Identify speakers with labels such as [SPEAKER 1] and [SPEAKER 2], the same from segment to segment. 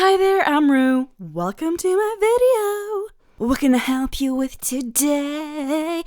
[SPEAKER 1] Hi there, I'm Roux. Welcome to my video. What can I help you with today?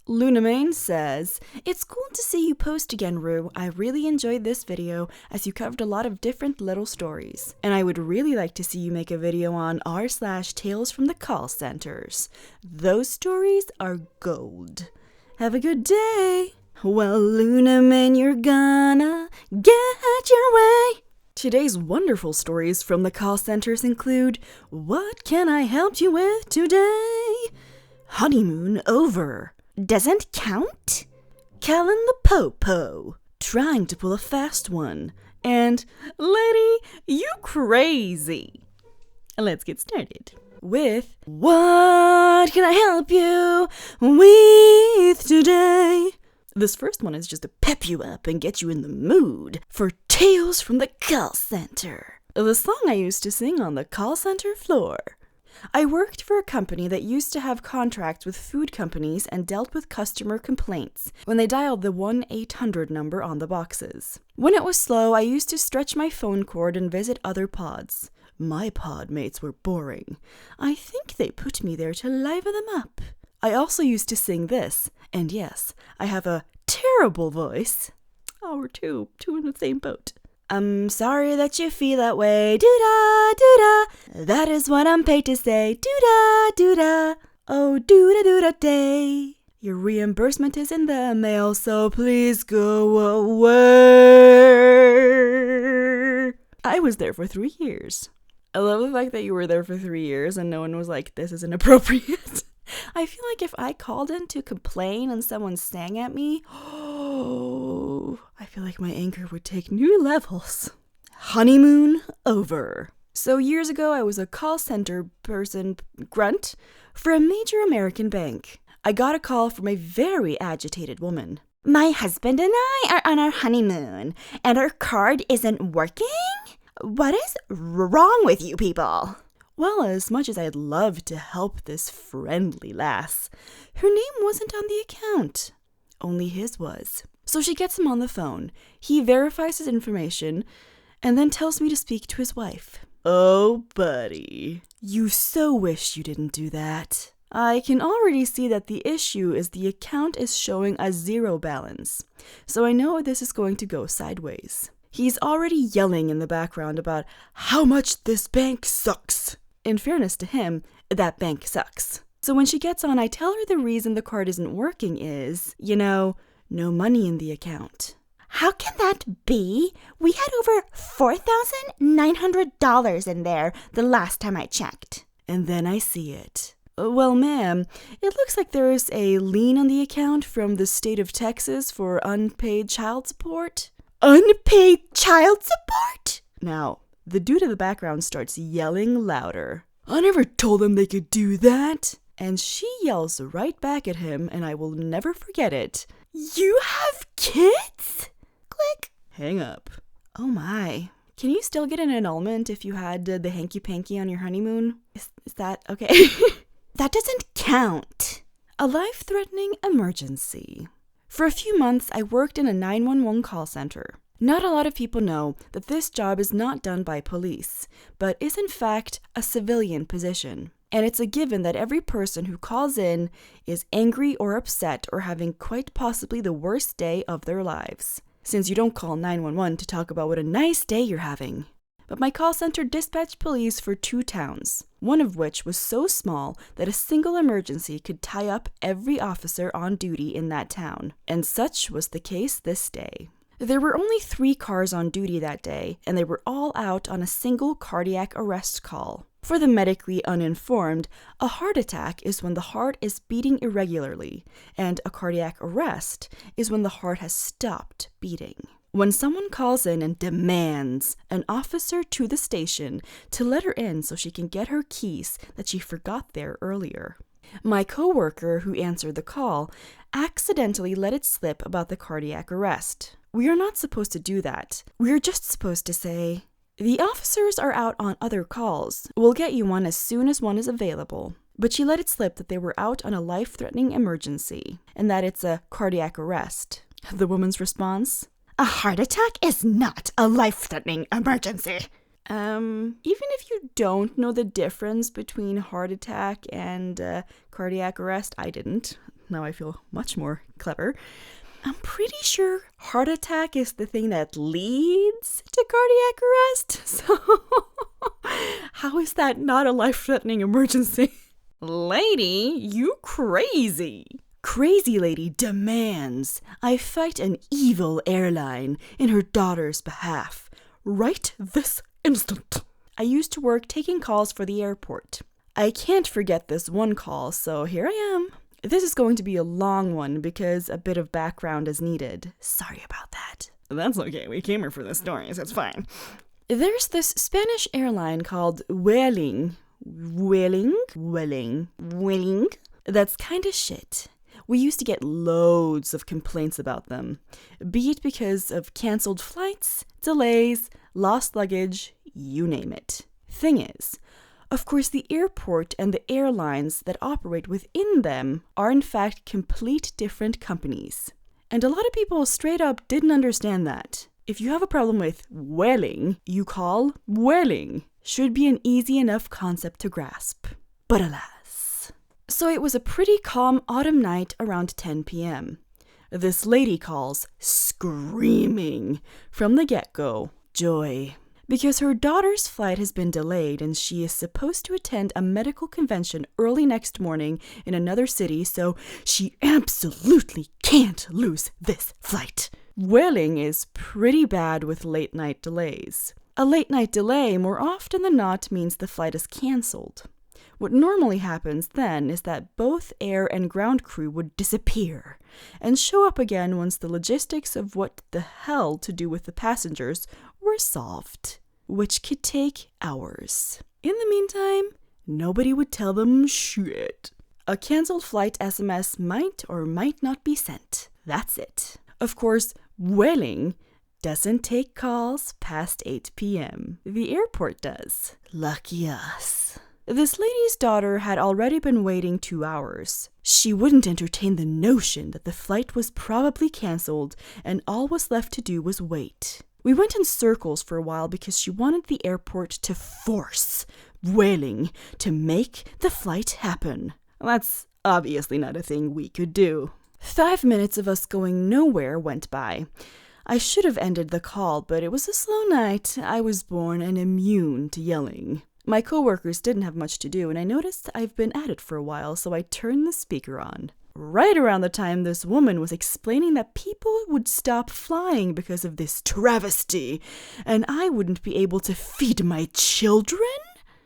[SPEAKER 1] Lunamain says, "It's cool to see you post again, Roux. I really enjoyed this video as you covered a lot of different little stories. And I would really like to see you make a video on r/Tales from the Call Centers. Those stories are gold. Have a good day." Well, Lunamain, you're gonna get your way. Today's wonderful stories from the call centers include, "What can I help you with today?" "Honeymoon over. Doesn't count?" "KaReN the Popo. Trying to pull a fast one." And, "Lady, you crazy." Let's get started with, "What can I help you with today?" This first one is just to pep you up and get you in the mood for Tales from the Call Center, the song I used to sing on the call center floor. I worked for a company that used to have contracts with food companies and dealt with customer complaints when they dialed the 1-800 number on the boxes. When it was slow, I used to stretch my phone cord and visit other pods. My pod mates were boring. I think they put me there to liven them up. I also used to sing this, and yes, I have a terrible voice. Oh, we're two in the same boat. "I'm sorry that you feel that way, doo-da, doo-da. That is what I'm paid to say, doo-da, doo-da. Oh, doo-da, doo-da day. Your reimbursement is in the mail, so please go away." I was there for 3 years. I love the fact that you were there for 3 years and no one was like, "This is inappropriate." I feel like if I called in to complain and someone sang at me, I feel like my anger would take new levels. Honeymoon over. So years ago, I was a call center grunt for a major American bank. I got a call from a very agitated woman. "My husband and I are on our honeymoon, and our card isn't working? What is wrong with you people?" Well, as much as I'd love to help this friendly lass, her name wasn't on the account. Only his was. So she gets him on the phone. He verifies his information and then tells me to speak to his wife. Oh, buddy. You so wish you didn't do that. I can already see that the issue is the account is showing a 0 balance. So I know this is going to go sideways. He's already yelling in the background about how much this bank sucks. In fairness to him, that bank sucks. So when she gets on, I tell her the reason the card isn't working is, no money in the account. "How can that be? We had over $4,900 in there the last time I checked." And then I see it. "Well, ma'am, it looks like there is a lien on the account from the state of Texas for unpaid child support." "Unpaid child support?" Now, the dude in the background starts yelling louder. "I never told them they could do that." And she yells right back at him, and I will never forget it. "You have kids?" Click. Hang up. Oh my. Can you still get an annulment if you had the hanky-panky on your honeymoon? Is that okay? That doesn't count. A life-threatening emergency. For a few months, I worked in a 911 call center. Not a lot of people know that this job is not done by police, but is in fact a civilian position. And it's a given that every person who calls in is angry or upset or having quite possibly the worst day of their lives, since you don't call 911 to talk about what a nice day you're having. But my call center dispatched police for 2 towns, one of which was so small that a single emergency could tie up every officer on duty in that town. And such was the case this day. There were only 3 cars on duty that day, and they were all out on a single cardiac arrest call. For the medically uninformed, a heart attack is when the heart is beating irregularly, and a cardiac arrest is when the heart has stopped beating. When someone calls in and demands an officer to the station to let her in so she can get her keys that she forgot there earlier. My coworker who answered the call accidentally let it slip about the cardiac arrest. We are not supposed to do that. We are just supposed to say, "The officers are out on other calls. We'll get you one as soon as one is available." but she let it slip that they were out on a life-threatening emergency and that it's a cardiac arrest. The woman's response? A heart attack is not a life-threatening emergency. Even if you don't know the difference between heart attack and cardiac arrest, I didn't. Now I feel much more clever. I'm pretty sure heart attack is the thing that leads to cardiac arrest. So how is that not a life-threatening emergency? Lady, you crazy. Crazy lady demands I fight an evil airline in her daughter's behalf. Right this instant. I used to work taking calls for the airport. I can't forget this one call, so here I am. This is going to be a long one because a bit of background is needed. Sorry about that. That's okay. We came here for the stories. It's fine. There's this Spanish airline called Vueling. That's kind of shit. We used to get loads of complaints about them, be it because of canceled flights, delays, lost luggage, you name it. Thing is, of course, the airport and the airlines that operate within them are in fact complete different companies. And a lot of people straight up didn't understand that. If you have a problem with Vueling, you call Vueling. Should be an easy enough concept to grasp. But alas. So it was a pretty calm autumn night around 10 p.m. This lady calls, screaming, from the get-go, joy. Because her daughter's flight has been delayed and she is supposed to attend a medical convention early next morning in another city, so she absolutely can't lose this flight. Vueling is pretty bad with late-night delays. A late-night delay more often than not means the flight is cancelled. What normally happens then is that both air and ground crew would disappear and show up again once the logistics of what the hell to do with the passengers were solved, which could take hours. In the meantime, nobody would tell them shit. A cancelled flight SMS might or might not be sent. That's it. Of course, Vueling doesn't take calls past 8 p.m. The airport does. Lucky us. This lady's daughter had already been waiting 2 hours. She wouldn't entertain the notion that the flight was probably cancelled and all was left to do was wait. We went in circles for a while because she wanted the airport to force Vueling to make the flight happen. That's obviously not a thing we could do. 5 minutes of us going nowhere went by. I should have ended the call, but it was a slow night. I was born and immune to yelling. My coworkers didn't have much to do, and I noticed I've been at it for a while, so I turned the speaker on. Right around the time this woman was explaining that people would stop flying because of this travesty, and I wouldn't be able to feed my children?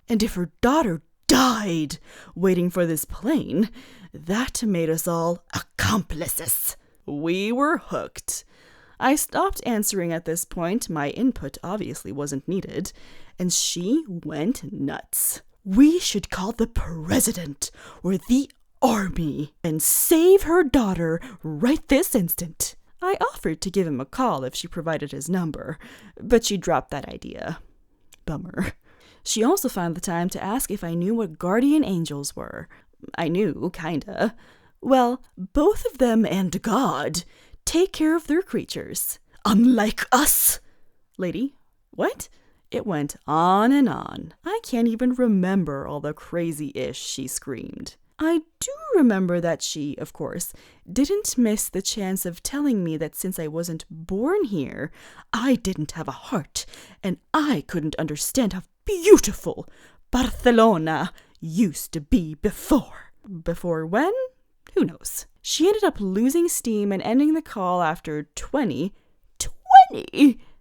[SPEAKER 1] And if her daughter died waiting for this plane, that made us all accomplices. We were hooked. I stopped answering at this point. My input obviously wasn't needed. And she went nuts. We should call the president or the army and save her daughter right this instant. I offered to give him a call if she provided his number, but she dropped that idea. Bummer. She also found the time to ask if I knew what guardian angels were. I knew, kinda. Well, both of them and God take care of their creatures. Unlike us. Lady, what? It went on and on. I can't even remember all the crazy-ish she screamed. I do remember that she, of course, didn't miss the chance of telling me that since I wasn't born here, I didn't have a heart, and I couldn't understand how beautiful Barcelona used to be before. Before when? Who knows? She ended up losing steam and ending the call after 20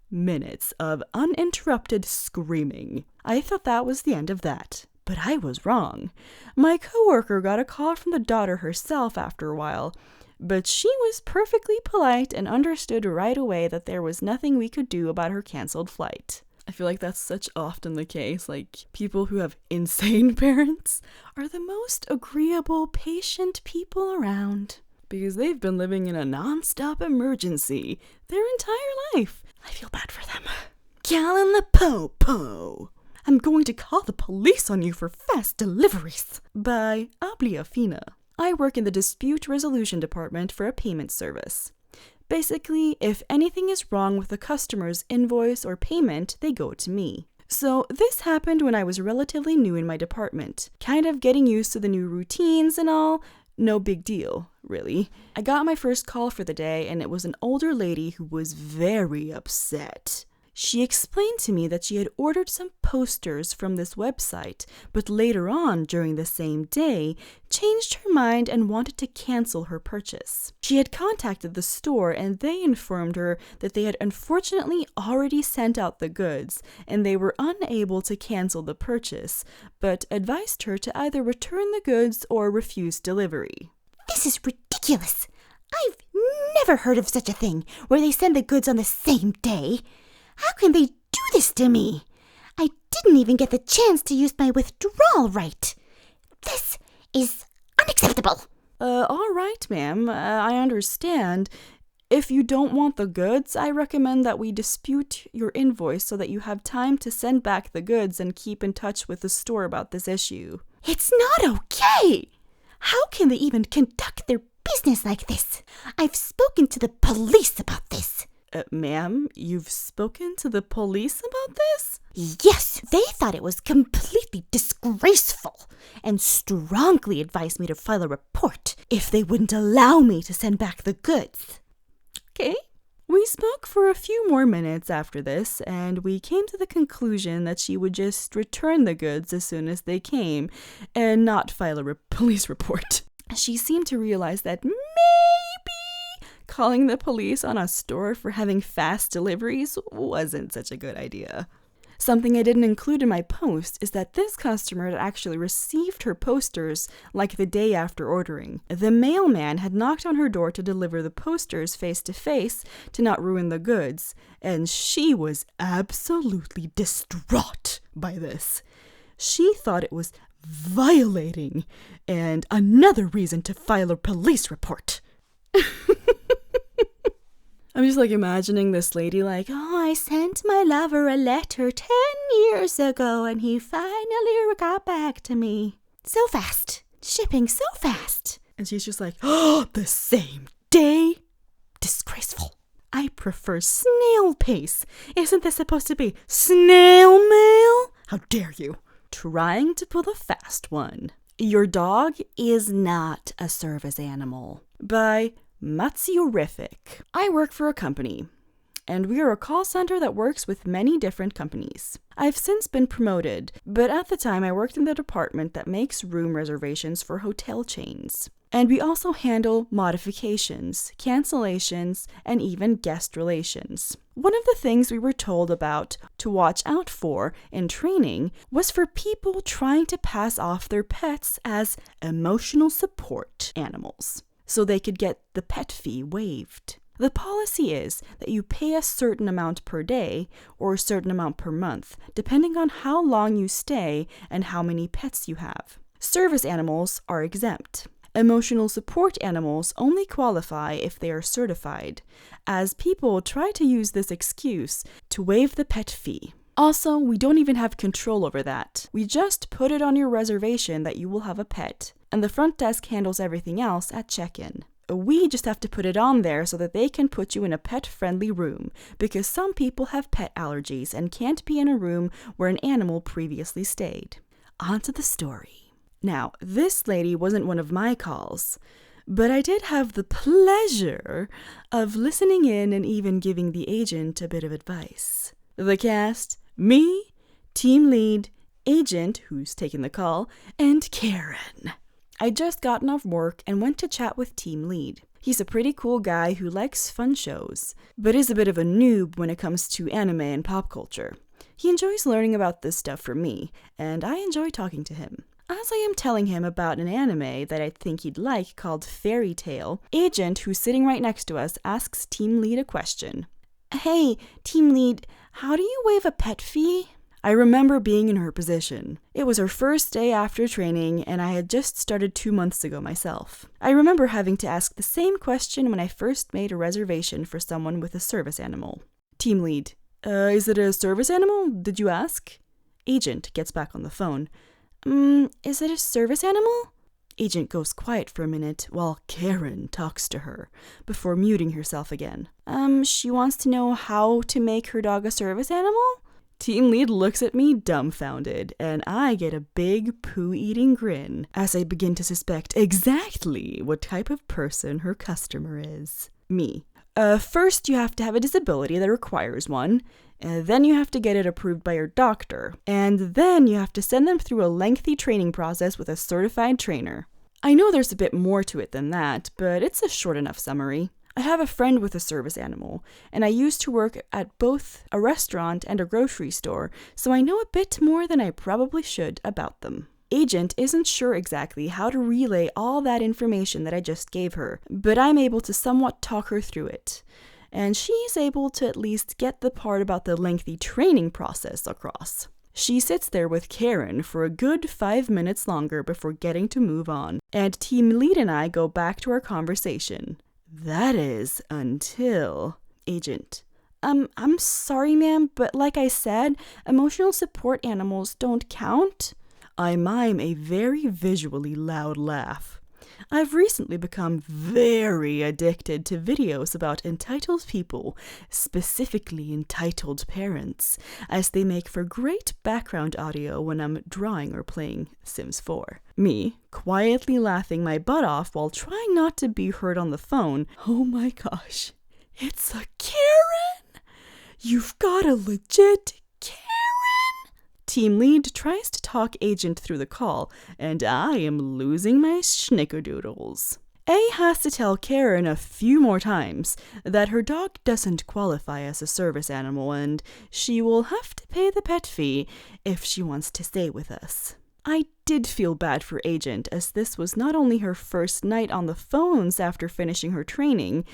[SPEAKER 1] minutes of uninterrupted screaming. I thought that was the end of that, but I was wrong. My coworker got a call from the daughter herself after a while, but she was perfectly polite and understood right away that there was nothing we could do about her canceled flight. I feel like that's such often the case. Like, people who have insane parents are the most agreeable, patient people around because they've been living in a non-stop emergency their entire life. I feel bad for them. Calling the po-po. I'm going to call the police on you for fast deliveries. By Fina. I work in the dispute resolution department for a payment service. Basically, if anything is wrong with the customer's invoice or payment, they go to me. So this happened when I was relatively new in my department, kind of getting used to the new routines and all. No big deal, really. I got my first call for the day, and it was an older lady who was very upset. She explained to me that she had ordered some posters from this website, but later on, during the same day, changed her mind and wanted to cancel her purchase. She had contacted the store, and they informed her that they had unfortunately already sent out the goods, and they were unable to cancel the purchase, but advised her to either return the goods or refuse delivery.
[SPEAKER 2] This is ridiculous! I've never heard of such a thing, where they send the goods on the same day. How can they do this to me? I didn't even get the chance to use my withdrawal right. This is unacceptable.
[SPEAKER 1] All right, ma'am. I understand. If you don't want the goods, I recommend that we dispute your invoice so that you have time to send back the goods and keep in touch with the store about this issue.
[SPEAKER 2] It's not okay. How can they even conduct their business like this? I've spoken to the police about this.
[SPEAKER 1] Ma'am, you've spoken to the police about this?
[SPEAKER 2] Yes, they thought it was completely disgraceful and strongly advised me to file a report if they wouldn't allow me to send back the goods.
[SPEAKER 1] Okay. We spoke for a few more minutes after this, and we came to the conclusion that she would just return the goods as soon as they came and not file a police report. She seemed to realize that maybe calling the police on a store for having fast deliveries wasn't such a good idea. Something I didn't include in my post is that this customer had actually received her posters like the day after ordering. The mailman had knocked on her door to deliver the posters face to face to not ruin the goods, and she was absolutely distraught by this. She thought it was violating and another reason to file a police report. I'm just imagining this lady
[SPEAKER 2] I sent my lover a letter 10 years ago and he finally got back to me. So fast. Shipping so fast.
[SPEAKER 1] And she's just the same day? Disgraceful. I prefer snail pace. Isn't this supposed to be snail mail? How dare you? Trying to pull a fast one. Your dog is not a service animal. By Matsuorific. I work for a company, and we are a call center that works with many different companies. I've since been promoted, but at the time I worked in the department that makes room reservations for hotel chains. And we also handle modifications, cancellations, and even guest relations. One of the things we were told about to watch out for in training was for people trying to pass off their pets as emotional support animals, so they could get the pet fee waived. The policy is that you pay a certain amount per day or a certain amount per month, depending on how long you stay and how many pets you have. Service animals are exempt. Emotional support animals only qualify if they are certified, as people try to use this excuse to waive the pet fee. Also, we don't even have control over that. We just put it on your reservation that you will have a pet, and the front desk handles everything else at check-in. We just have to put it on there so that they can put you in a pet-friendly room, because some people have pet allergies and can't be in a room where an animal previously stayed. On to the story. Now, this lady wasn't one of my calls, but I did have the pleasure of listening in and even giving the agent a bit of advice. The cast: me, team lead, agent, who's taking the call, and KaReN. I'd just gotten off work and went to chat with team lead. He's a pretty cool guy who likes fun shows, but is a bit of a noob when it comes to anime and pop culture. He enjoys learning about this stuff from me, and I enjoy talking to him. As I am telling him about an anime that I think he'd like called Fairy Tail, Agent, who's sitting right next to us, asks team lead a question. "Hey, team lead, how do you waive a pet fee?" I remember being in her position. It was her first day after training, and I had just started 2 months ago myself. I remember having to ask the same question when I first made a reservation for someone with a service animal. Team lead: is it a service animal? Did you ask? Agent gets back on the phone. Is it a service animal? Agent goes quiet for a minute while KaReN talks to her before muting herself again. She wants to know how to make her dog a service animal? Team lead looks at me dumbfounded, and I get a big poo-eating grin as I begin to suspect exactly what type of person her customer is. Me. First, you have to have a disability that requires one. Then you have to get it approved by your doctor. And then you have to send them through a lengthy training process with a certified trainer. I know there's a bit more to it than that, but it's a short enough summary. I have a friend with a service animal, and I used to work at both a restaurant and a grocery store, so I know a bit more than I probably should about them. Agent isn't sure exactly how to relay all that information that I just gave her, but I'm able to somewhat talk her through it. And she's able to at least get the part about the lengthy training process across. She sits there with KaReN for a good 5 minutes longer before getting to move on, and team lead and I go back to our conversation. That is until... Agent. I'm sorry, ma'am, but like I said, emotional support animals don't count. I mime a very visually loud laugh. I've recently become very addicted to videos about entitled people, specifically entitled parents, as they make for great background audio when I'm drawing or playing Sims 4. Me, quietly laughing my butt off while trying not to be heard on the phone. Oh my gosh, it's a KaReN! You've got a legit KaReN! Team lead tries to talk Agent through the call, and I am losing my schnickerdoodles. A has to tell KaReN a few more times that her dog doesn't qualify as a service animal and she will have to pay the pet fee if she wants to stay with us. I did feel bad for Agent, as this was not only her first night on the phones after finishing her training,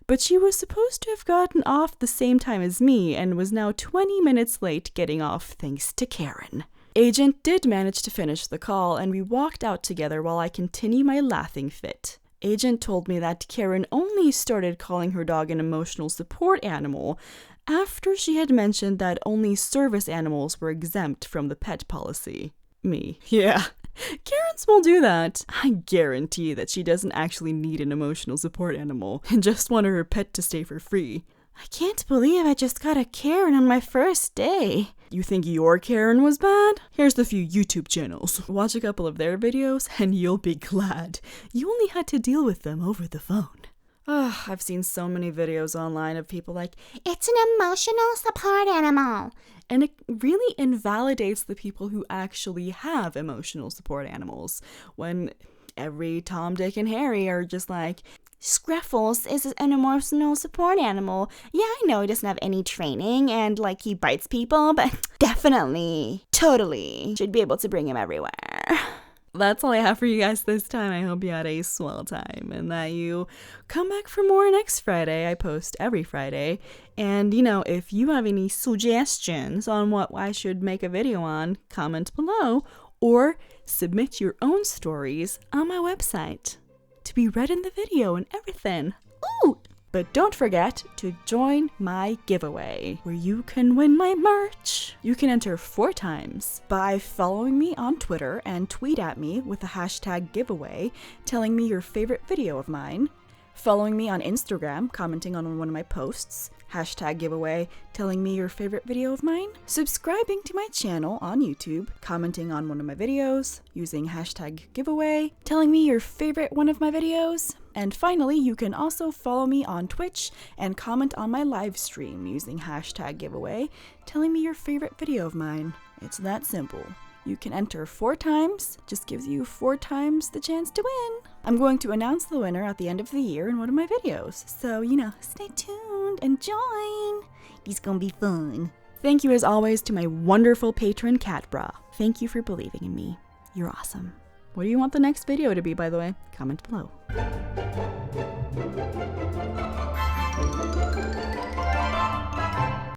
[SPEAKER 1] but she was supposed to have gotten off the same time as me and was now 20 minutes late getting off thanks to KaReN. Agent did manage to finish the call, and we walked out together while I continued my laughing fit. Agent told me that KaReN only started calling her dog an emotional support animal after she had mentioned that only service animals were exempt from the pet policy. Me. Yeah. KaReN's will do that. I guarantee that she doesn't actually need an emotional support animal and just wanted her pet to stay for free.
[SPEAKER 2] I can't believe I just got a KaReN on my first day.
[SPEAKER 1] You think your KaReN was bad? Here's the few YouTube channels. Watch a couple of their videos and you'll be glad you only had to deal with them over the phone. I've seen so many videos online of people like,
[SPEAKER 2] it's an emotional support animal.
[SPEAKER 1] And it really invalidates the people who actually have emotional support animals, when every Tom, Dick, and Harry are just like,
[SPEAKER 2] Scruffles is an emotional support animal. Yeah, I know he doesn't have any training and like he bites people, but definitely, totally should be able to bring him everywhere.
[SPEAKER 1] That's all I have for you guys this time. I hope you had a swell time and that you come back for more next Friday. I post every Friday. And, if you have any suggestions on what I should make a video on, comment below or submit your own stories on my website to be read in the video and everything. Ooh! But don't forget to join my giveaway, where you can win my merch. You can enter 4 times by following me on Twitter and tweet at me with the hashtag giveaway, telling me your favorite video of mine, following me on Instagram, commenting on one of my posts, hashtag giveaway, telling me your favorite video of mine, subscribing to my channel on YouTube, commenting on one of my videos, using hashtag giveaway, telling me your favorite one of my videos, and finally, you can also follow me on Twitch and comment on my live stream using hashtag giveaway, telling me your favorite video of mine. It's that simple. You can enter 4 times, just gives you 4 times the chance to win. I'm going to announce the winner at the end of the year in one of my videos, so, stay tuned and join.
[SPEAKER 2] It's gonna be fun.
[SPEAKER 1] Thank you as always to my wonderful patron, Catbra. Thank you for believing in me. You're awesome. What do you want the next video to be, by the way? Comment below.